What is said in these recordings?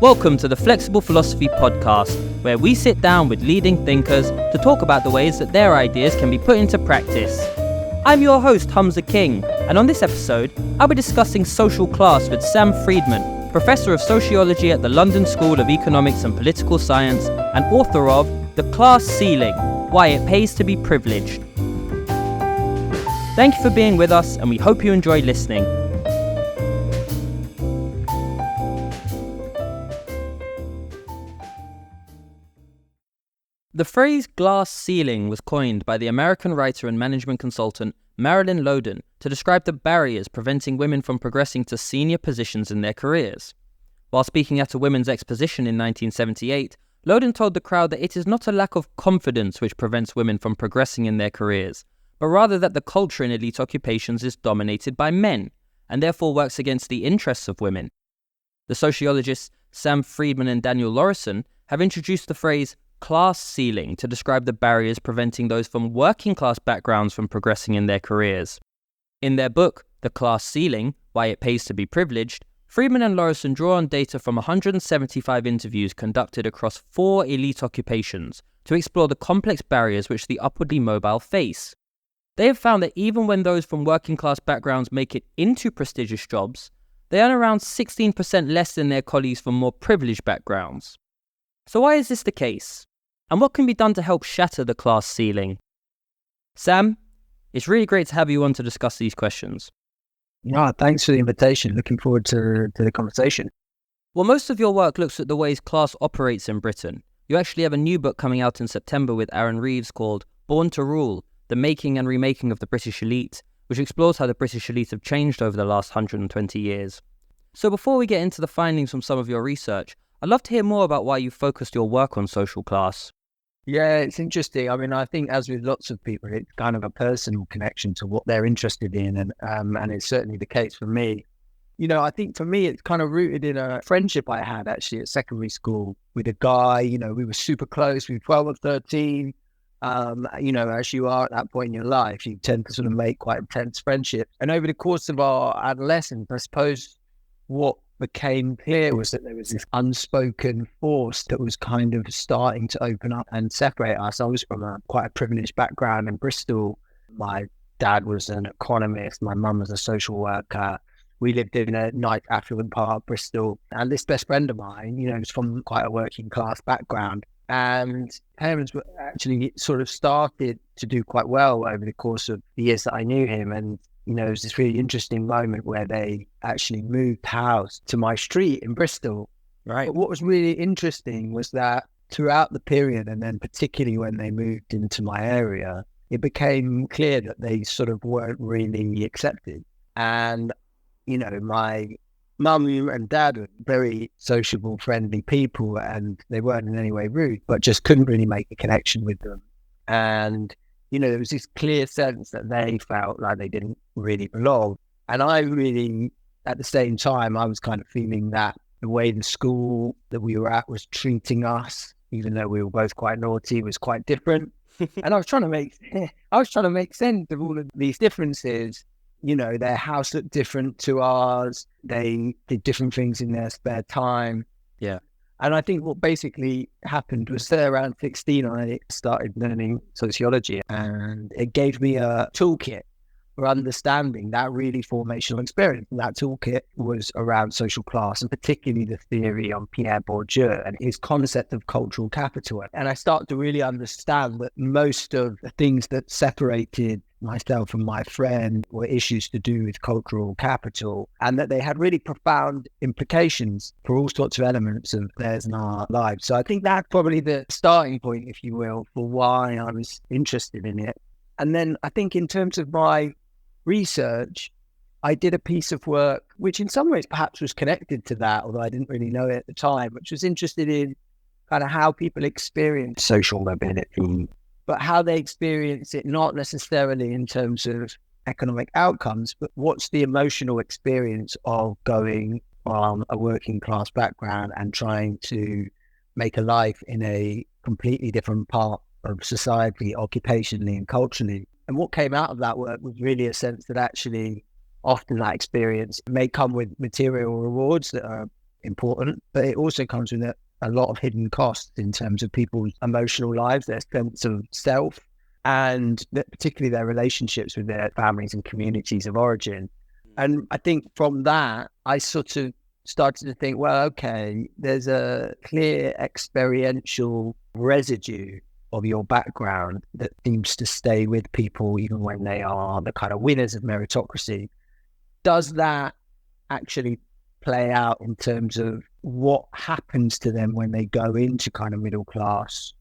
Welcome to the Flexible Philosophy Podcast, where we sit down with leading thinkers to talk about the ways that their ideas can be put into practice. I'm your host, Hamza King, and on this episode, I'll be discussing social class with Sam Friedman, Professor of Sociology at the London School of Economics and Political Science, and author of The Class Ceiling: Why It Pays to Be Privileged. Thank you for being with us, and we hope you enjoyed listening. The phrase glass ceiling was coined by the American writer and management consultant Marilyn Loden to describe the barriers preventing women from progressing to senior positions in their careers. While speaking at a women's exposition in 1978, Loden told the crowd that it is not a lack of confidence which prevents women from progressing in their careers, but rather that the culture in elite occupations is dominated by men, and therefore works against the interests of women. The sociologists Sam Friedman and Laurison have introduced the phrase class ceiling to describe the barriers preventing those from working class backgrounds from progressing in their careers. In their book, The Class Ceiling: Why It Pays to Be Privileged, Friedman and Laurison draw on data from 175 interviews conducted across 4 elite occupations to explore the complex barriers which the upwardly mobile face. They have found that even when those from working class backgrounds make it into prestigious jobs, they earn around 16% less than their colleagues from more privileged backgrounds. So why is this the case? And what can be done to help shatter the class ceiling? Sam, it's really great to have you on to discuss these questions. Thanks for the invitation. Looking forward to the conversation. Well, most of your work looks at the ways class operates in Britain. You actually have a new book coming out in September with Aaron Reeves called Born to Rule: The Making and Remaking of the British Elite, which explores how the British elite have changed over the last 120 years. So before we get into the findings from some of your research, I'd love to hear more about why you focused your work on social class. Yeah, it's interesting. I mean, I think as with lots of people, it's kind of a personal connection to what they're interested in. And it's certainly the case for me. I think for me, it's kind of rooted in a friendship I had actually at secondary school with a guy. We were super close. We were 12 or 13. As you are at that point in your life, you tend to sort of make quite intense friendships. And over the course of our adolescence, I suppose what became clear was that there was this unspoken force that was kind of starting to open up and separate us. I was from quite a privileged background in Bristol. My dad was an economist. My mum was a social worker. We lived in a nice affluent part of Bristol. And this best friend of mine, was from quite a working class background. And parents were actually sort of started to do quite well over the course of the years that I knew him. And it was this really interesting moment where they actually moved house to my street in Bristol. Right. But what was really interesting was that throughout the period, and then particularly when they moved into my area, it became clear that they sort of weren't really accepted. And, my mum and dad were very sociable, friendly people, and they weren't in any way rude, but just couldn't really make a connection with them. And there was this clear sense that they felt like they didn't really belong. And I really, at the same time, I was kind of feeling that the way the school that we were at was treating us, even though we were both quite naughty, was quite different. And I was trying to make sense of all of these differences. Their house looked different to ours. They did different things in their spare time. Yeah. And I think what basically happened was that around 16, I started learning sociology, and it gave me a toolkit for understanding that really formational experience. And that toolkit was around social class, and particularly the theory on Pierre Bourdieu and his concept of cultural capital. And I started to really understand that most of the things that separated myself and my friend were issues to do with cultural capital, and that they had really profound implications for all sorts of elements of theirs in our lives. So I think that's probably the starting point, if you will, for why I was interested in it. And then I think in terms of my research, I did a piece of work which in some ways perhaps was connected to that, although I didn't really know it at the time, which was interested in kind of how people experience social mobility, but how they experience it, not necessarily in terms of economic outcomes, but what's the emotional experience of going from a working class background and trying to make a life in a completely different part of society, occupationally and culturally. And what came out of that work was really a sense that actually often that experience may come with material rewards that are important, but it also comes with a lot of hidden costs in terms of people's emotional lives, their sense of self, and particularly their relationships with their families and communities of origin. And I think from that, I sort of started to think, well, okay, there's a clear experiential residue of your background that seems to stay with people even when they are the kind of winners of meritocracy. Does that actually play out in terms of what happens to them when they go into kind of middle class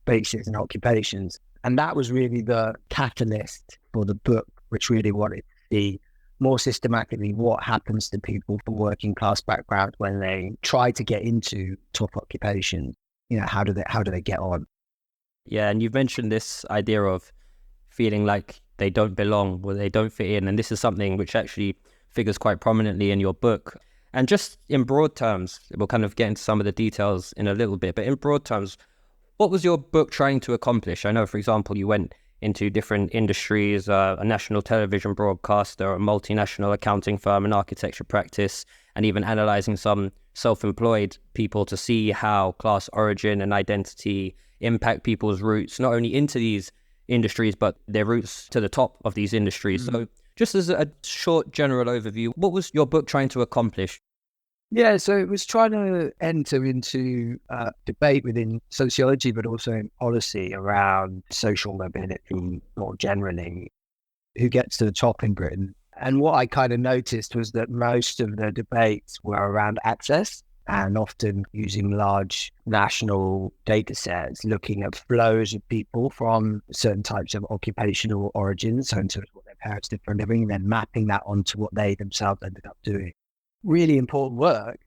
spaces and occupations? And that was really the catalyst for the book, which really wanted to see more systematically what happens to people from working class backgrounds when they try to get into top occupations. You know, how do they get on? Yeah, and you've mentioned this idea of feeling like they don't belong or they don't fit in, and this is something which actually figures quite prominently in your book. And just in broad terms, we'll kind of get into some of the details in a little bit, but in broad terms, what was your book trying to accomplish? I know, for example, you went into different industries, a national television broadcaster, a multinational accounting firm, an architecture practice, and even analysing some self-employed people to see how class origin and identity impact people's routes, not only into these industries, but their routes to the top of these industries. So just as a short general overview, what was your book trying to accomplish? Yeah, so it was trying to enter into debate within sociology, but also in policy around social mobility more generally, who gets to the top in Britain. And what I kind of noticed was that most of the debates were around access, and often using large national data sets, looking at flows of people from certain types of occupational origins, so in terms of what their parents did for a living, and then mapping that onto what they themselves ended up doing. Really important work,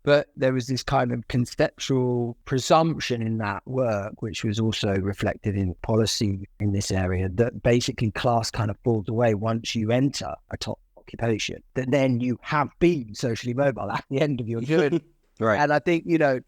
but there was this kind of conceptual presumption in that work, which was also reflected in policy in this area, that basically class kind of falls away once you enter a top occupation, that then you have been socially mobile at the end of your journey. Right. And I think, you know,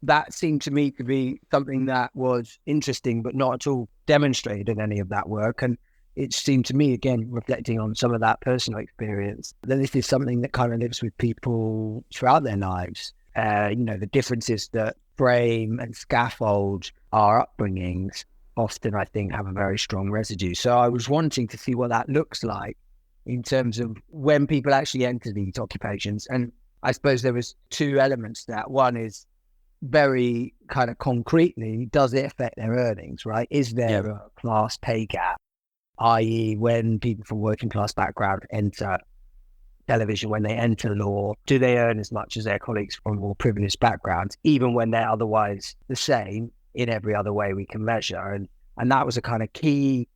that seemed to me to be something that was interesting, but not at all demonstrated in any of that work. And it seemed to me, again, reflecting on some of that personal experience, that this is something that kind of lives with people throughout their lives. You know, the differences that frame and scaffold our upbringings often, I think, have a very strong residue. So I was wanting to see what that looks like in terms of when people actually enter these occupations. And I suppose there was two elements to that. One is very kind of concretely, does it affect their earnings, right? Is there a class pay gap? I.e., when people from working class background enter television, when they enter law, do they earn as much as their colleagues from more privileged backgrounds, even when they're otherwise the same in every other way we can measure? And that was a kind of key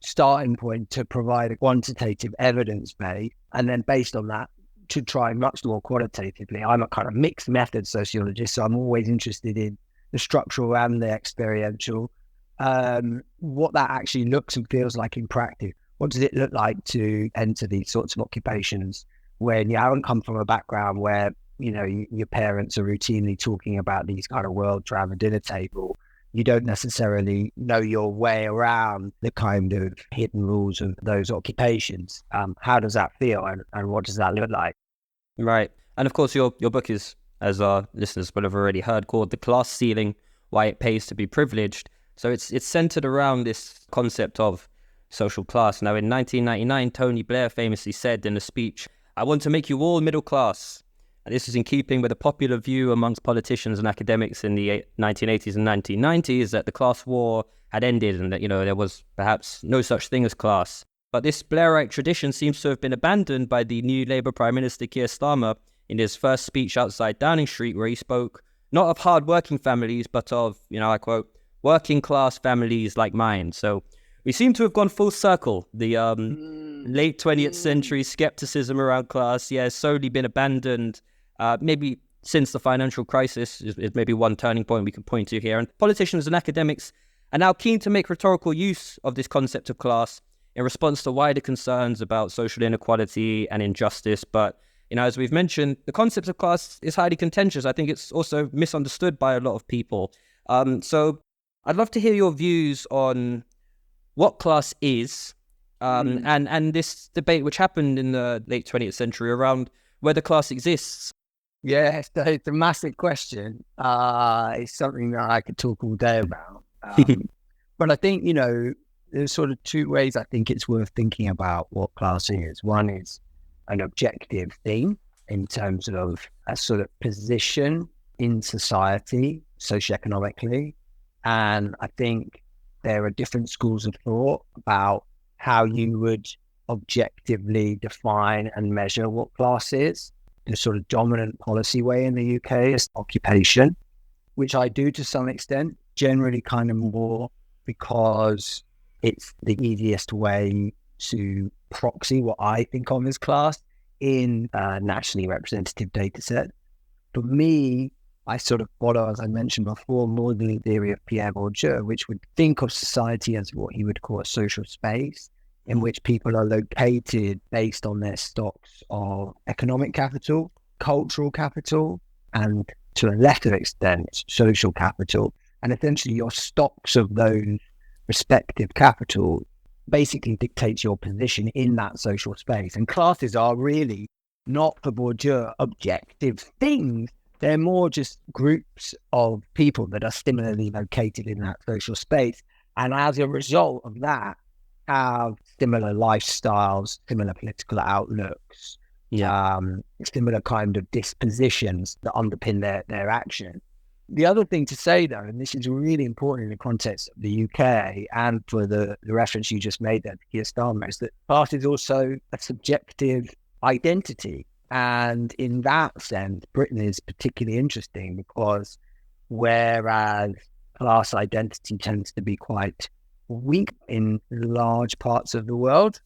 starting point to provide a quantitative evidence base, and then based on that, to try much more qualitatively. I'm a kind of mixed method sociologist, so I'm always interested in the structural and the experiential. What that actually looks and feels like in practice. What does it look like to enter these sorts of occupations when you haven't come from a background where, you know, your parents are routinely talking about these kind of worlds around the dinner table? You don't necessarily know your way around the kind of hidden rules of those occupations. How does that feel, and what does that look like? Right. And of course, your book is, as our listeners will have already heard, called The Class Ceiling, Why It Pays to Be Privileged. So it's centered around this concept of social class. Now, in 1999, Tony Blair famously said in a speech, "I want to make you all middle class." And this is in keeping with a popular view amongst politicians and academics in the 1980s and 1990s that the class war had ended and that, you know, there was perhaps no such thing as class. But this Blairite tradition seems to have been abandoned by the new Labour Prime Minister Keir Starmer in his first speech outside Downing Street, where he spoke not of hard-working families, but of, you know, I quote, "working class families like mine." So we seem to have gone full circle. The late 20th century skepticism around class, has solely been abandoned. Maybe since the financial crisis is maybe one turning point we can point to here. And politicians and academics are now keen to make rhetorical use of this concept of class in response to wider concerns about social inequality and injustice. But, you know, as we've mentioned, the concept of class is highly contentious. I think it's also misunderstood by a lot of people. So I'd love to hear your views on what class is, and this debate which happened in the late 20th century around whether class exists. Yeah, so it's a massive question. It's something that I could talk all day about. But I think, there's sort of two ways I think it's worth thinking about what class is. One is an objective thing in terms of a sort of position in society, socioeconomically. And I think there are different schools of thought about how you would objectively define and measure what class is. The sort of dominant policy way in the UK is occupation, which I do to some extent, generally kind of more because it's the easiest way to proxy what I think of as class in a nationally representative data set. For me, I sort of follow, as I mentioned before, more the theory of Pierre Bourdieu, which would think of society as what he would call a social space in which people are located based on their stocks of economic capital, cultural capital, and to a lesser extent, social capital. And essentially your stocks of those respective capital basically dictates your position in that social space. And classes are really not, for Bourdieu, objective things. They're more just groups of people that are similarly located in that social space. And as a result of that, have similar lifestyles, similar political outlooks, similar kind of dispositions that underpin their action. The other thing to say, though, and this is really important in the context of the UK and for the reference you just made there to Keir Starmer, is that class is also a subjective identity. And in that sense, Britain is particularly interesting because whereas class identity tends to be quite weak in large parts of the world,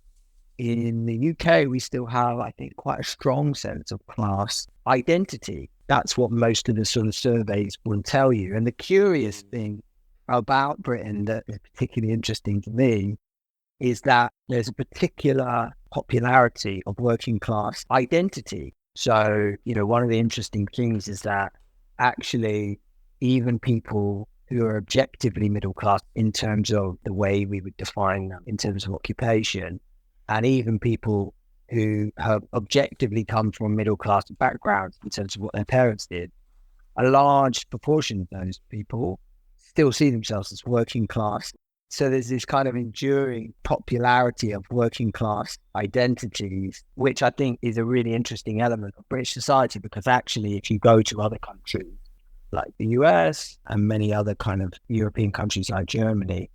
in the UK, we still have, I think, quite a strong sense of class identity. That's what most of the sort of surveys will tell you. And the curious thing about Britain that is particularly interesting to me is that there's a particular popularity of working class identity. So, one of the interesting things is that actually even people who are objectively middle class in terms of the way we would define them in terms of occupation, and even people who have objectively come from middle class backgrounds in terms of what their parents did, a large proportion of those people still see themselves as working class. So there's this kind of enduring popularity of working class identities, which I think is a really interesting element of British society, because actually if you go to other countries like the US and many other kind of European countries like Germany,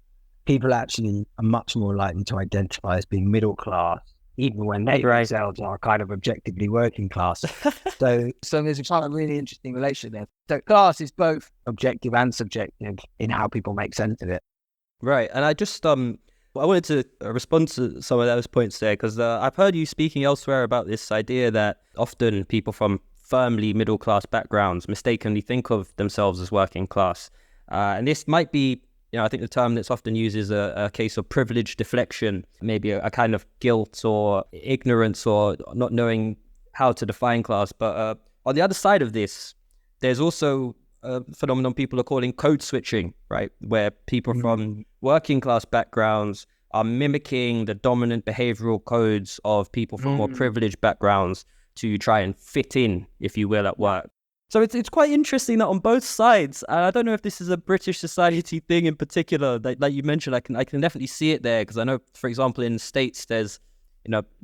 people actually are much more likely to identify as being middle class, even when they themselves are kind of objectively working class. So there's a kind of really interesting relation there. So class is both objective and subjective in how people make sense of it. Right. And I just, I wanted to respond to some of those points there, because I've heard you speaking elsewhere about this idea that often people from firmly middle class backgrounds mistakenly think of themselves as working class. And this might be, I think the term that's often used is a case of privilege deflection, maybe a kind of guilt or ignorance or not knowing how to define class. But on the other side of this, there's also a phenomenon people are calling code switching, right? Where people from working class backgrounds are mimicking the dominant behavioral codes of people from more privileged backgrounds to try and fit in, if you will, at work. So it's quite interesting that on both sides, and I don't know if this is a British society thing in particular, like you mentioned, I can definitely see it there, because I know, for example, in the States, there's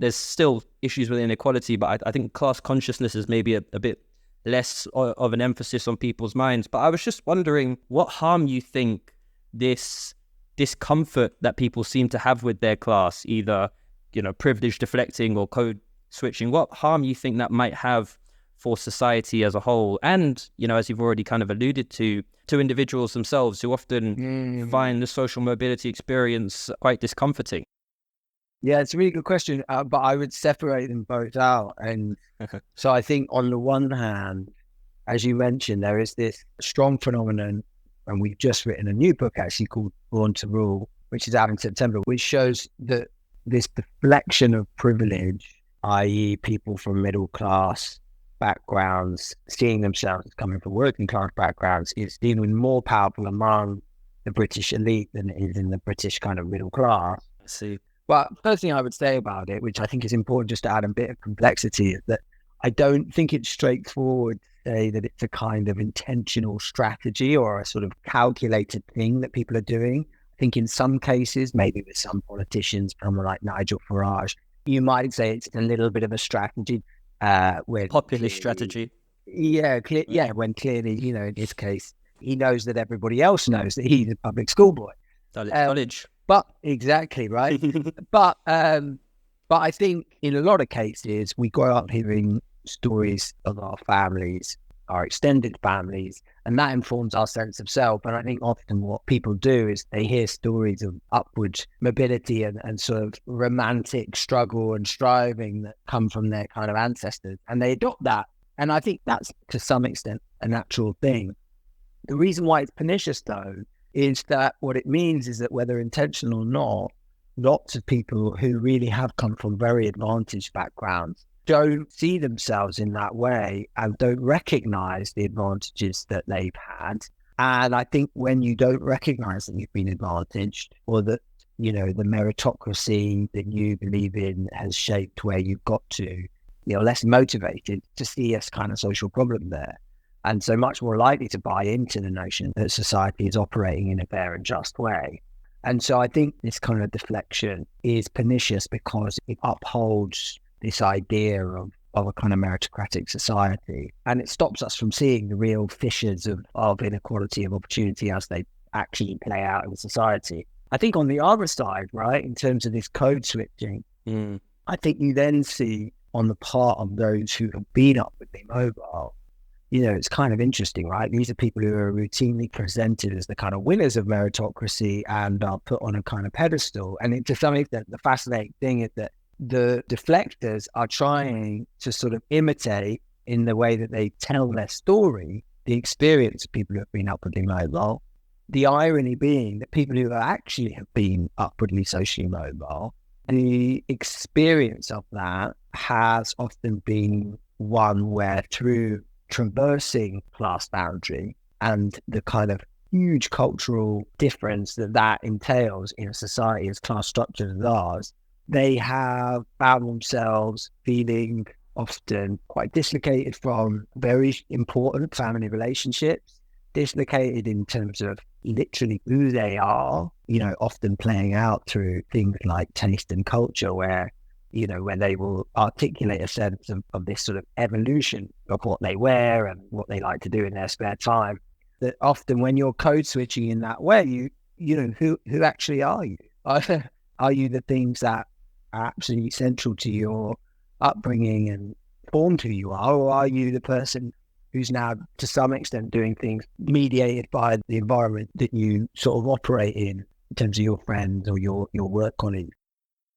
still issues with inequality, but I think class consciousness is maybe a bit less of an emphasis on people's minds. But I was just wondering what harm you think this discomfort that people seem to have with their class, either, privilege deflecting or code switching, what harm you think that might have for society as a whole, and as you've already kind of alluded to individuals themselves who often find the social mobility experience quite discomforting. Yeah, it's a really good question, but I would separate them both out. And so I think on the one hand, as you mentioned, there is this strong phenomenon, and we've just written a new book actually called Born to Rule, which is out in September, which shows that this deflection of privilege, i.e. people from middle class backgrounds seeing themselves as coming from working class backgrounds, is even more powerful among the British elite than it is in the British kind of middle class. I see. Well, first thing I would say about it, which I think is important just to add a bit of complexity, is that I don't think it's straightforward to say that it's a kind of intentional strategy or a sort of calculated thing that people are doing. I think in some cases, maybe with some politicians, someone like Nigel Farage, you might say it's a little bit of a strategy. Populist strategy. Yeah, when clearly, in his case, he knows that everybody else knows that he's a public school boy. Knowledge. But exactly, right? But I think in a lot of cases, we grow up hearing stories of our families, our extended families, and that informs our sense of self. And I think often what people do is they hear stories of upward mobility and sort of romantic struggle and striving that come from their kind of ancestors, and they adopt that. And I think that's to some extent a natural thing. The reason why it's pernicious, though, is that what it means is that whether intentional or not, lots of people who really have come from very advantaged backgrounds don't see themselves in that way and don't recognize the advantages that they've had. And I think when you don't recognize that you've been advantaged, or that, the meritocracy that you believe in has shaped where you've got to, you're less motivated to see a kind of social problem there. And so much more likely to buy into the notion that society is operating in a fair and just way. And so I think this kind of deflection is pernicious because it upholds this idea of a kind of meritocratic society. And it stops us from seeing the real fissures of inequality of opportunity as they actually play out in society. I think on the other side, right, in terms of this code switching, I think you then see on the part of those who have been upwardly mobile, it's kind of interesting, right? These are people who are routinely presented as the kind of winners of meritocracy and are put on a kind of pedestal. And to some extent, the fascinating thing is that the deflectors are trying to sort of imitate, in the way that they tell their story, the experience of people who have been upwardly mobile. The irony being that people who actually have been upwardly socially mobile, the experience of that has often been one where, through traversing class boundary and the kind of huge cultural difference that entails in a society as class structured as ours, they have found themselves feeling often quite dislocated from very important family relationships, dislocated in terms of literally who they are, often playing out through things like taste and culture, where when they will articulate a sense of this sort of evolution of what they wear and what they like to do in their spare time. That often when you're code switching in that way, who actually are you? Are you the things that are absolutely central to your upbringing and formed who you are, or are you the person who's now to some extent doing things mediated by the environment that you sort of operate in terms of your friends or your work colleagues?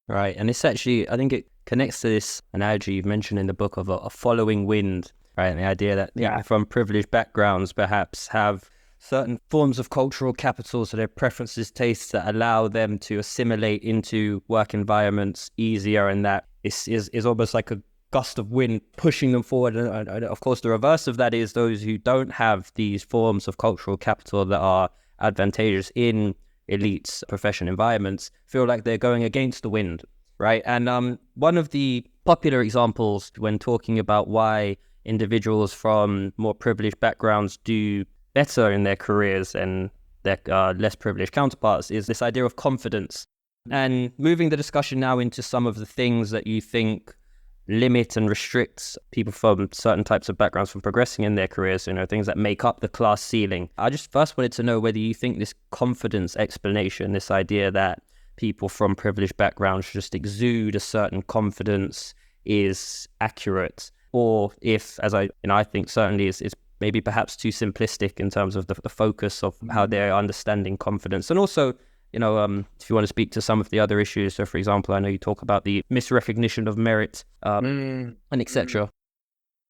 Right. And it's actually, I think it connects to this analogy you've mentioned in the book of a following wind, right? And the idea that people from privileged backgrounds perhaps have certain forms of cultural capital, so their preferences, tastes that allow them to assimilate into work environments easier, and that is almost like a gust of wind pushing them forward. And of course, the reverse of that is those who don't have these forms of cultural capital that are advantageous in elites, profession environments, feel like they're going against the wind, right? And one of the popular examples when talking about why individuals from more privileged backgrounds do better in their careers and their less privileged counterparts is this idea of confidence. And moving the discussion now into some of the things that you think limit and restrict people from certain types of backgrounds from progressing in their careers, things that make up the class ceiling. I just first wanted to know whether you think this confidence explanation, this idea that people from privileged backgrounds just exude a certain confidence, is accurate, or if, as I think certainly is maybe perhaps too simplistic in terms of the focus of how they're understanding confidence. And also, if you want to speak to some of the other issues, so for example, I know you talk about the misrecognition of merit and etc.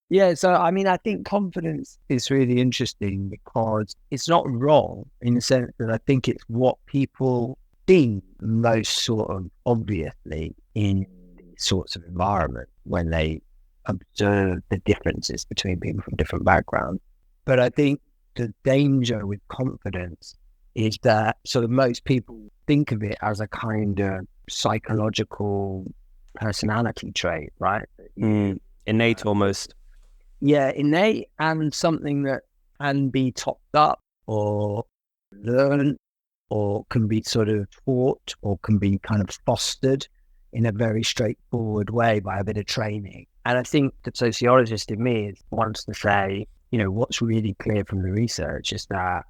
Yeah, so I think confidence is really interesting because it's not wrong in the sense that I think it's what people see most sort of obviously in these sorts of environments when they observe the differences between people from different backgrounds. But I think the danger with confidence is that sort of most people think of it as a kind of psychological personality trait, right? innate almost. Yeah, innate, and something that can be topped up or learned, or can be sort of taught, or can be kind of fostered in a very straightforward way by a bit of training. And I think the sociologist in me wants to say, what's really clear from the research is that,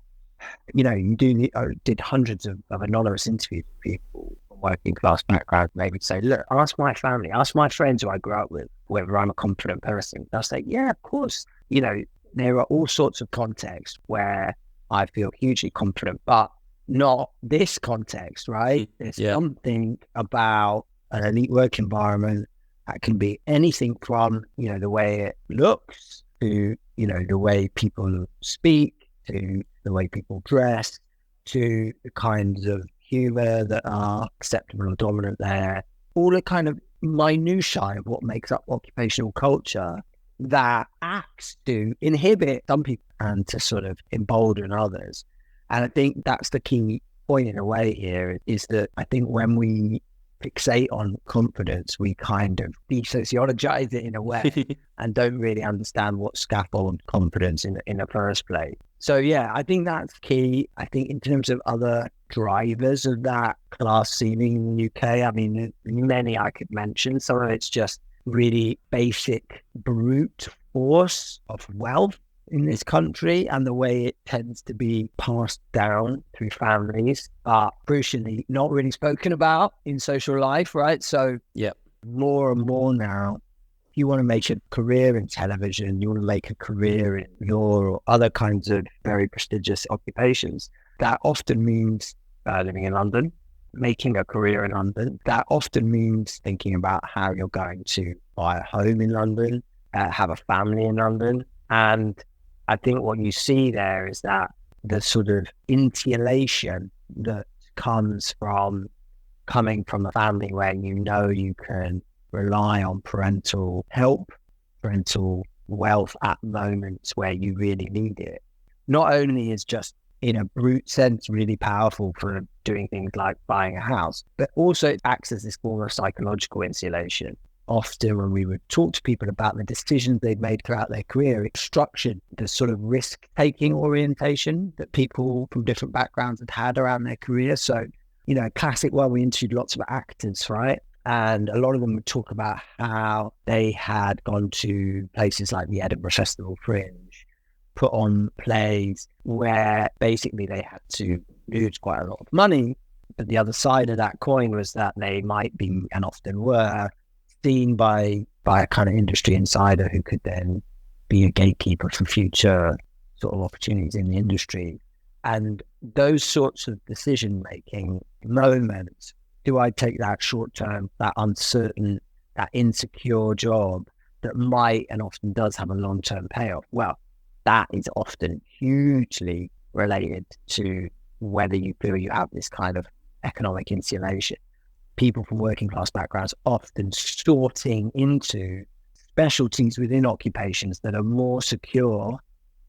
you did hundreds of anonymous interviews with people from working class backgrounds, maybe say, look, ask my family, ask my friends who I grew up with, whether I'm a confident person. They'll say, yeah, of course. There are all sorts of contexts where I feel hugely confident, but not this context, right? There's something about an elite work environment that can be anything from, the way it looks to, the way people speak, to the way people dress, to the kinds of humor that are acceptable or dominant there. All the kind of minutiae of what makes up occupational culture that acts to inhibit some people and to sort of embolden others. And I think that's the key point in a way here, is that I think when we fixate on confidence, we kind of de-sociologize it in a way and don't really understand what scaffolds confidence in the first place. So yeah, I think that's key. I think in terms of other drivers of that class ceiling in the UK, I mean, many I could mention. Some of it's just really basic brute force of wealth in this country and the way it tends to be passed down through families, but crucially not really spoken about in social life, right? So more and more now, if you want to make a career in television, you want to make a career in law or other kinds of very prestigious occupations, that often means living in London, making a career in London. That often means thinking about how you're going to buy a home in London, have a family in London. And I think what you see there is that the sort of insulation that comes from coming from a family where you can rely on parental help, parental wealth at moments where you really need it, not only is just in a brute sense really powerful for doing things like buying a house, but also it acts as this form of psychological insulation. Often when we would talk to people about the decisions they'd made throughout their career, it structured the sort of risk-taking orientation that people from different backgrounds had around their career. So, a classic one, we interviewed lots of actors, right? And a lot of them would talk about how they had gone to places like the Edinburgh Festival Fringe, put on plays where basically they had to lose quite a lot of money. But the other side of that coin was that they might be, and often were, seen by a kind of industry insider who could then be a gatekeeper for future sort of opportunities in the industry. And those sorts of decision-making moments, do I take that short-term, that uncertain, that insecure job that might and often does have a long-term payoff? Well, that is often hugely related to whether you feel you have this kind of economic insulation. People from working class backgrounds often sorting into specialties within occupations that are more secure,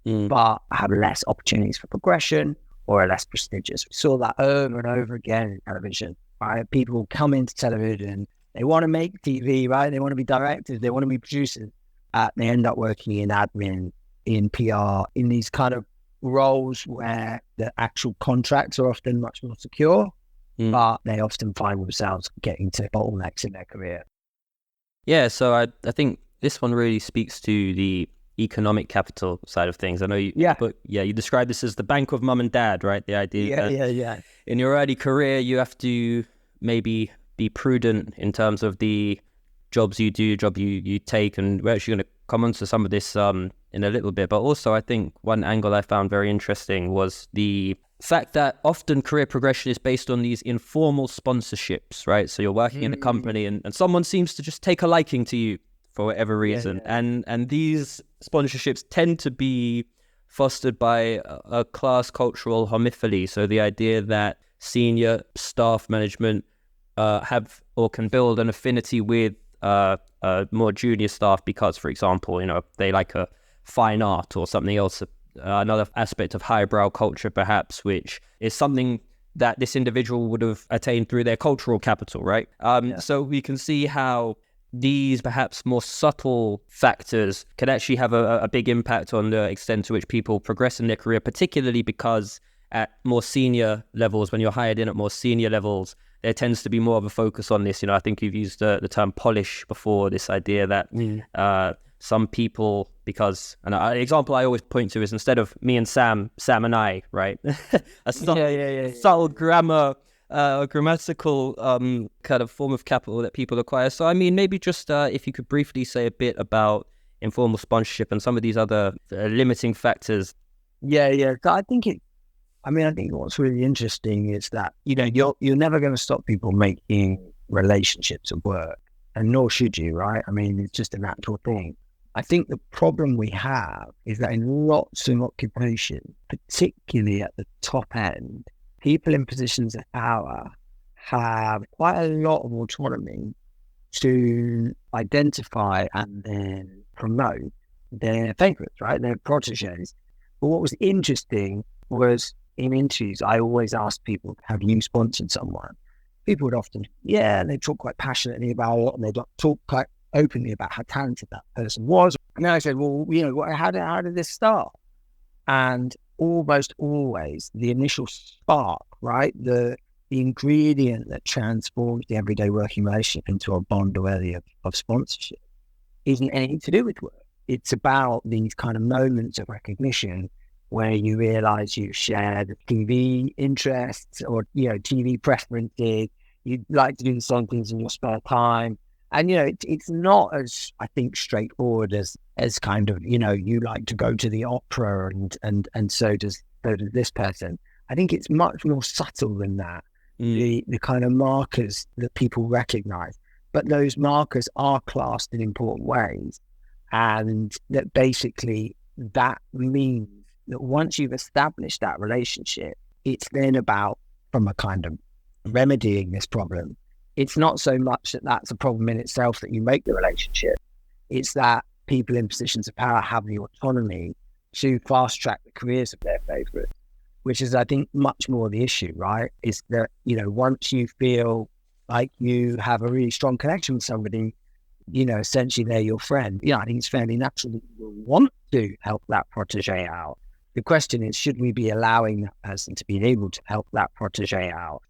but have less opportunities for progression or are less prestigious. We saw that over and over again in television, right? People come into television, they want to make TV, right? They want to be directors, they want to be producers. They end up working in admin, in PR, in these kind of roles where the actual contracts are often much more secure. But they often find themselves getting to bottlenecks in their career. Yeah, so I think this one really speaks to the economic capital side of things. I know you, but you describe this as the bank of mum and dad, right? The idea that in your early career, you have to maybe be prudent in terms of the jobs you do, job you take, and we're actually going to come on to some of this in a little bit. But also, I think one angle I found very interesting was the fact that often career progression is based on these informal sponsorships, right? So you're working in a company and someone seems to just take a liking to you for whatever reason. And these sponsorships tend to be fostered by a class cultural homophily. So the idea that senior staff management have or can build an affinity with more junior staff because, for example, they like a fine art or something else, another aspect of highbrow culture perhaps, which is something that this individual would have attained through their cultural capital, right? So we can see how these perhaps more subtle factors can actually have a big impact on the extent to which people progress in their career, particularly because at more senior levels, when you're hired in at more senior levels, there tends to be more of a focus on this. I think you've used the term polish before, this idea that some people, because, and an example I always point to is, instead of me and Sam and I, right? Subtle grammatical kind of form of capital that people acquire. So, I mean, maybe just if you could briefly say a bit about informal sponsorship and some of these other limiting factors. Yeah. So I think what's really interesting is that, you're never going to stop people making relationships at work, and nor should you, right? I mean, it's just a natural thing. I think the problem we have is that in lots of occupations, particularly at the top end, people in positions of power have quite a lot of autonomy to identify and then promote their favourites, right? Their proteges. But what was interesting was, in interviews, I always asked people, have you sponsored someone? People would often, they talk quite passionately about it, and they talk quite openly about how talented that person was. And then I said, well, how did this start? And almost always the initial spark, right? The ingredient that transforms the everyday working relationship into a bond worthy of sponsorship isn't anything to do with work. It's about these kind of moments of recognition where you realize you share the TV interests or, TV preferences. You like to do the same things in your spare time. And, it's not as, I think, straightforward as kind of, you like to go to the opera and so does this person. I think it's much more subtle than that, the kind of markers that people recognize. But those markers are classed in important ways. And that basically that means that once you've established that relationship, it's then about, from a kind of remedying this problem, it's not so much that that's a problem in itself that you make the relationship. It's that people in positions of power have the autonomy to fast track the careers of their favourites, which is, I think, much more the issue, right? Is that, once you feel like you have a really strong connection with somebody, essentially they're your friend. I think it's fairly natural that you will want to help that protege out. The question is, should we be allowing that person to be able to help that protege out?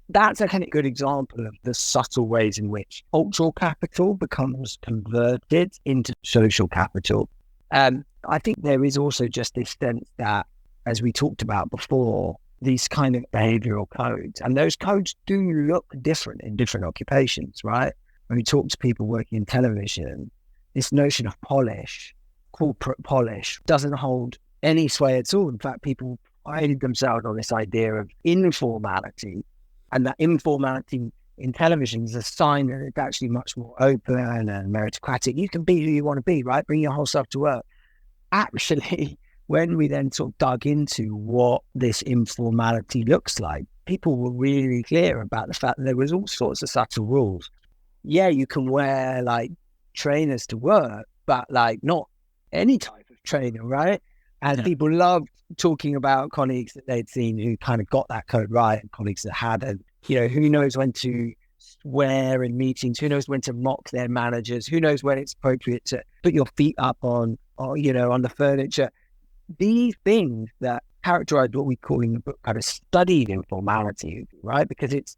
That's a kind of good example of the subtle ways in which cultural capital becomes converted into social capital. I think there is also just this sense that, as we talked about before, these kind of behavioral codes, and those codes do look different in different occupations, right? When we talk to people working in television, this notion of polish, corporate polish, doesn't hold any sway at all. In fact, people prided themselves on this idea of informality, and that informality in television is a sign that it's actually much more open and meritocratic. You can be who you want to be, right? Bring your whole self to work. Actually, when we then sort of dug into what this informality looks like, people were really clear about the fact that there was all sorts of subtle rules. Yeah, you can wear like trainers to work, but like not any type of trainer, right? And people loved talking about colleagues that they'd seen who kind of got that code right, and colleagues that hadn't. Who knows when to swear in meetings? Who knows when to mock their managers? Who knows when it's appropriate to put your feet up on the furniture? These things that characterize what we call in the book kind of studied informality, right? Because it's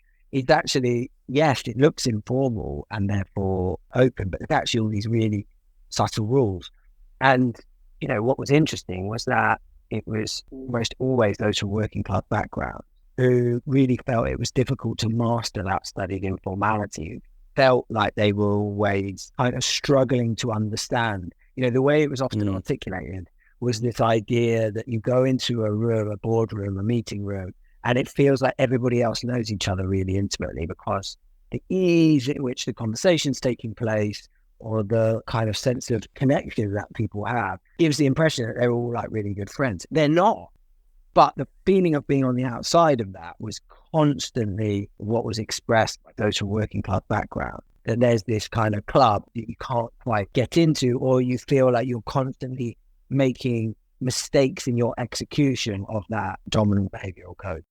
actually, yes, it looks informal and therefore open, but it's actually all these really subtle rules. And what was interesting was that it was almost always those from working class backgrounds who really felt it was difficult to master that studied informality, felt like they were always kind of struggling to understand. The way it was often articulated was this idea that you go into a room, a boardroom, a meeting room, and it feels like everybody else knows each other really intimately, because the ease in which the conversation's taking place, or the kind of sense of connection that people have, gives the impression that they're all like really good friends. They're not. But the feeling of being on the outside of that was constantly what was expressed by those from working class background. That there's this kind of club that you can't quite get into, or you feel like you're constantly making mistakes in your execution of that dominant behavioral code.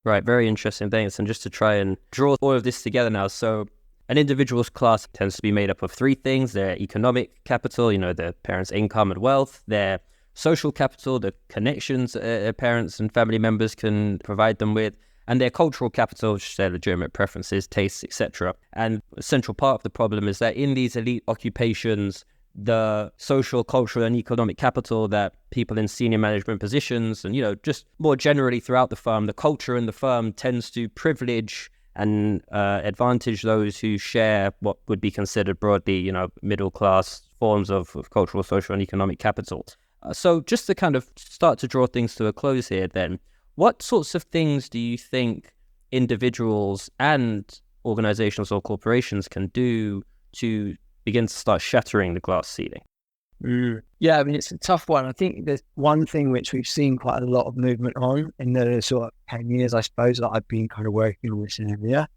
Right, very interesting. Thanks. And just to try and draw all of this together now. So An individual's class tends to be made up of three things: their economic capital, their parents' income and wealth; their social capital, the connections their parents and family members can provide them with; and their cultural capital, which is their legitimate preferences, tastes, etc. And a central part of the problem is that in these elite occupations, the social, cultural, and economic capital that people in senior management positions and, just more generally throughout the firm, the culture in the firm tends to privilege and advantage those who share what would be considered broadly, middle class forms of cultural, social, and economic capital. So just to kind of start to draw things to a close here then, what sorts of things do you think individuals and organizations or corporations can do to begin to start shattering the glass ceiling? Yeah, I mean, it's a tough one. I think there's one thing which we've seen quite a lot of movement on in the sort of 10 years, I suppose, that I've been kind of working on this area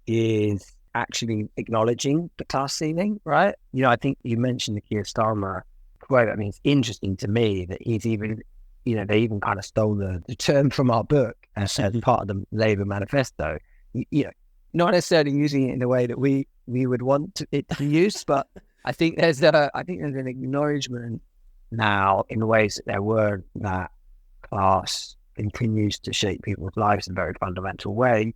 is actually acknowledging the class ceiling, right? I think you mentioned the Keir Starmer quote. I mean, it's interesting to me that he's even, they even kind of stole the term from our book as part of the Labour manifesto. Not necessarily using it in the way that we would want it to be used, but I think there's an acknowledgement now in the ways that there were that class continues to shape people's lives in a very fundamental way.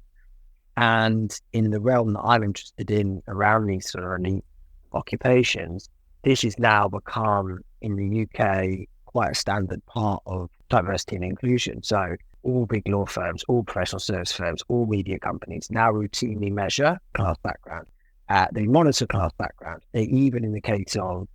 And in the realm that I'm interested in around these sort of elite occupations, this has now become in the UK quite a standard part of diversity and inclusion. So all big law firms, all professional service firms, all media companies now routinely measure class background. They monitor class background. They even, in the case of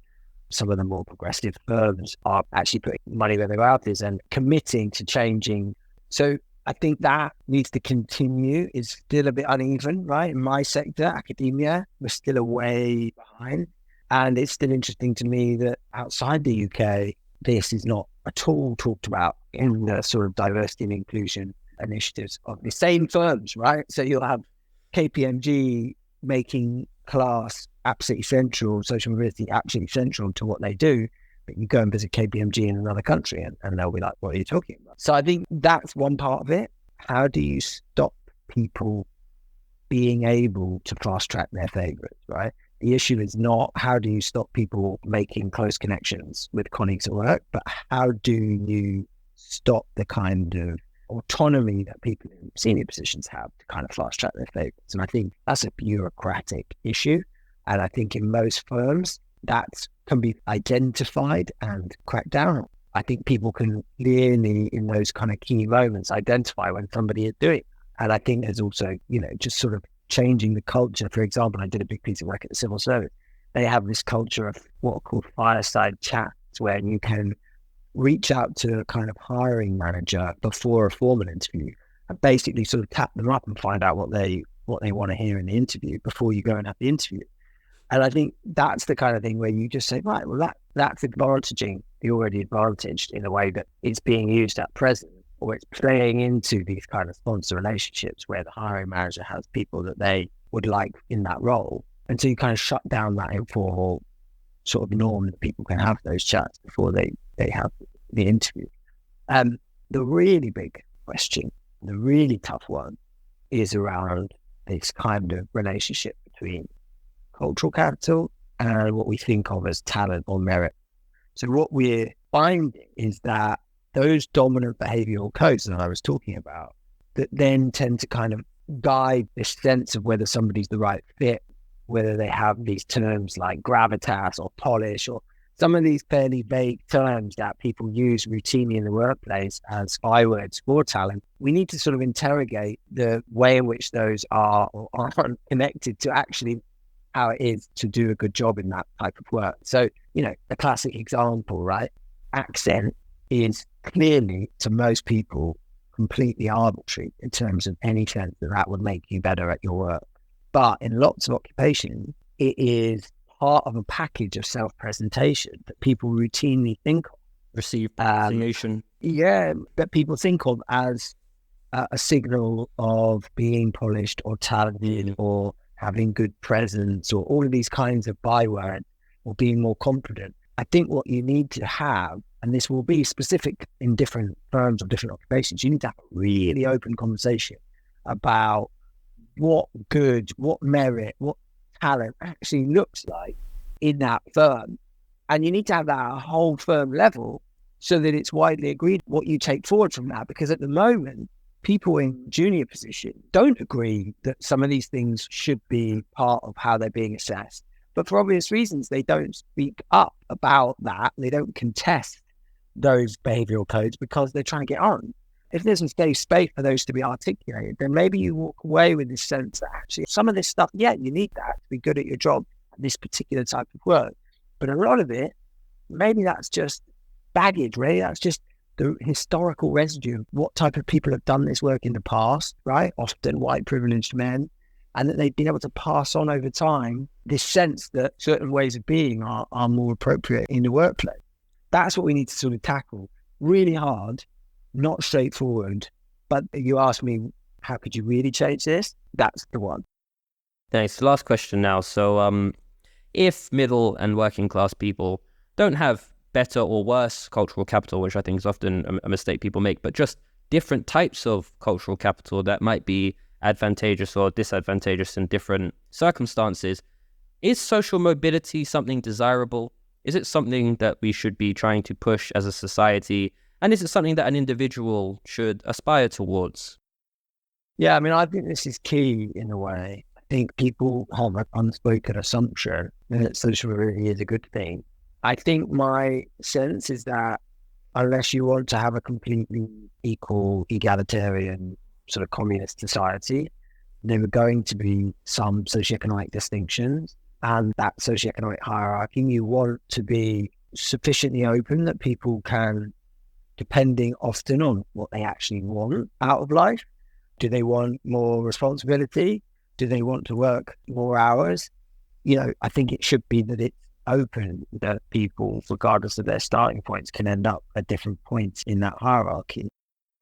some of the more progressive firms, are actually putting money where their mouth is and committing to changing. So I think that needs to continue. It's still a bit uneven, right? In my sector, academia, we're still a way behind. And it's still interesting to me that outside the UK, this is not at all talked about in the sort of diversity and inclusion initiatives of the same firms, right? So you'll have KPMG making class absolutely central, social mobility absolutely central to what they do, but you go and visit KPMG in another country and they'll be like, what are you talking about? So I think that's one part of it. How do you stop people being able to fast track their favorites, right? The issue is not how do you stop people making close connections with colleagues at work, but how do you stop the kind of autonomy that people in senior positions have to kind of fast track their favorites. And I think that's a bureaucratic issue. And I think in most firms that can be identified and cracked down on. I think people can clearly in those kind of key moments identify when somebody is doing it. And I think there's also, just sort of changing the culture. For example, I did a big piece of work at the civil service. They have this culture of what are called fireside chats where you can reach out to a kind of hiring manager before a formal interview and basically sort of tap them up and find out what they want to hear in the interview before you go and have the interview. And I think that's the kind of thing where you just say, right, well, that's advantaging the already advantaged in a way that it's being used at present, or it's playing into these kind of sponsor relationships where the hiring manager has people that they would like in that role. And so you kind of shut down that informal sort of norm that people can have those chats before they have the interview. The really big question, the really tough one, is around this kind of relationship between cultural capital and what we think of as talent or merit. So what we're finding is that those dominant behavioral codes that I was talking about that then tend to kind of guide this sense of whether somebody's the right fit, whether they have these terms like gravitas or polish or some of these fairly vague terms that people use routinely in the workplace as bywords for talent. We need to sort of interrogate the way in which those are or aren't connected to actually how it is to do a good job in that type of work. So, a classic example, right? Accent is clearly, to most people, completely arbitrary in terms of any sense that would make you better at your work. But in lots of occupations, it is part of a package of self-presentation that people routinely think of. Received designation. That people think of as a signal of being polished or talented or having good presence or all of these kinds of bywords or being more confident. I think what you need to have, and this will be specific in different firms or different occupations, you need to have a really open conversation about what good, what merit, what talent actually looks like in that firm. And you need to have that at a whole firm level so that it's widely agreed what you take forward from that. Because at the moment, people in junior position don't agree that some of these things should be part of how they're being assessed. But for obvious reasons, they don't speak up about that. They don't contest those behavioural codes because they're trying to get on. If there's a safe space for those to be articulated, then maybe you walk away with this sense that actually some of this stuff, yeah, you need that to be good at your job, this particular type of work. But a lot of it, maybe that's just baggage, really. That's just the historical residue of what type of people have done this work in the past, right? Often white privileged men, and that they've been able to pass on over time this sense that certain ways of being are more appropriate in the workplace. That's what we need to sort of tackle. Really hard, not straightforward. But you ask me, how could you really change this? That's the one. Thanks. Last question now. So if middle and working class people don't have better or worse cultural capital, which I think is often a mistake people make, but just different types of cultural capital that might be advantageous or disadvantageous in different circumstances, is social mobility something desirable? Is it something that we should be trying to push as a society? And is it something that an individual should aspire towards? Yeah, I mean, I think this is key in a way. I think people have an unspoken assumption that social mobility is a good thing. I think my sense is that unless you want to have a completely equal, egalitarian sort of communist society, there are going to be some socioeconomic distinctions. And that socioeconomic hierarchy, you want to be sufficiently open that people can, depending often on what they actually want out of life. Do they want more responsibility? Do they want to work more hours? You know, I think it should be that it's open, that people, regardless of their starting points, can end up at different points in that hierarchy.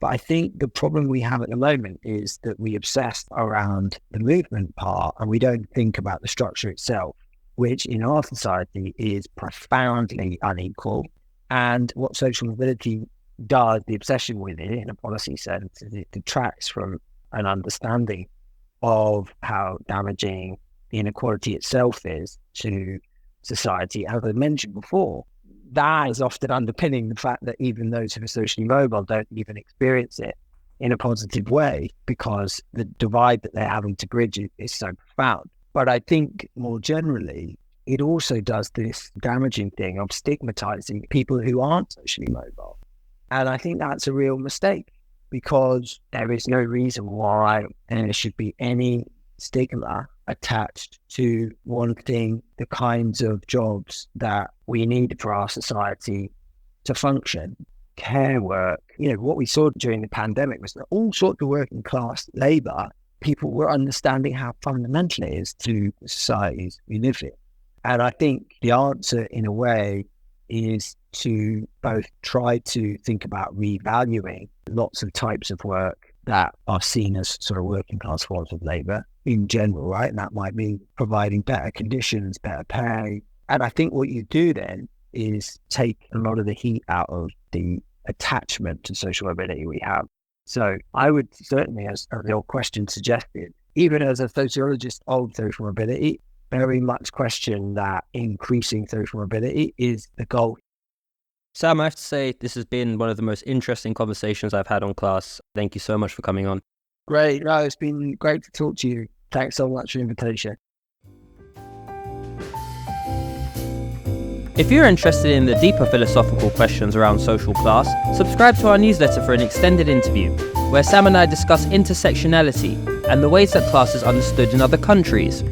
But I think the problem we have at the moment is that we obsess around the movement part and we don't think about the structure itself, which in our society is profoundly unequal. And what social mobility does, the obsession with it in a policy sense, is it detracts from an understanding of how damaging the inequality itself is to society. As I mentioned before, that is often underpinning the fact that even those who are socially mobile don't even experience it in a positive way because the divide that they're having to bridge is so profound. But I think more generally, it also does this damaging thing of stigmatizing people who aren't socially mobile. And I think that's a real mistake because there is no reason why there should be any stigma attached to wanting the kinds of jobs that we need for our society to function. Care work, what we saw during the pandemic was that all sorts of working class labour, people were understanding how fundamental it is to the societies we live in. And I think the answer in a way is to both try to think about revaluing lots of types of work that are seen as sort of working class forms of labour in general, right? And that might mean providing better conditions, better pay. And I think what you do then is take a lot of the heat out of the attachment to social mobility we have. So I would certainly, as your question suggested, even as a sociologist of social mobility, very much question that increasing social mobility is the goal. Sam, I have to say this has been one of the most interesting conversations I've had on Class. Thank you so much for coming on. Great. No, it's been great to talk to you. Thanks so much for the invitation. If you're interested in the deeper philosophical questions around social class, subscribe to our newsletter for an extended interview, where Sam and I discuss intersectionality and the ways that class is understood in other countries.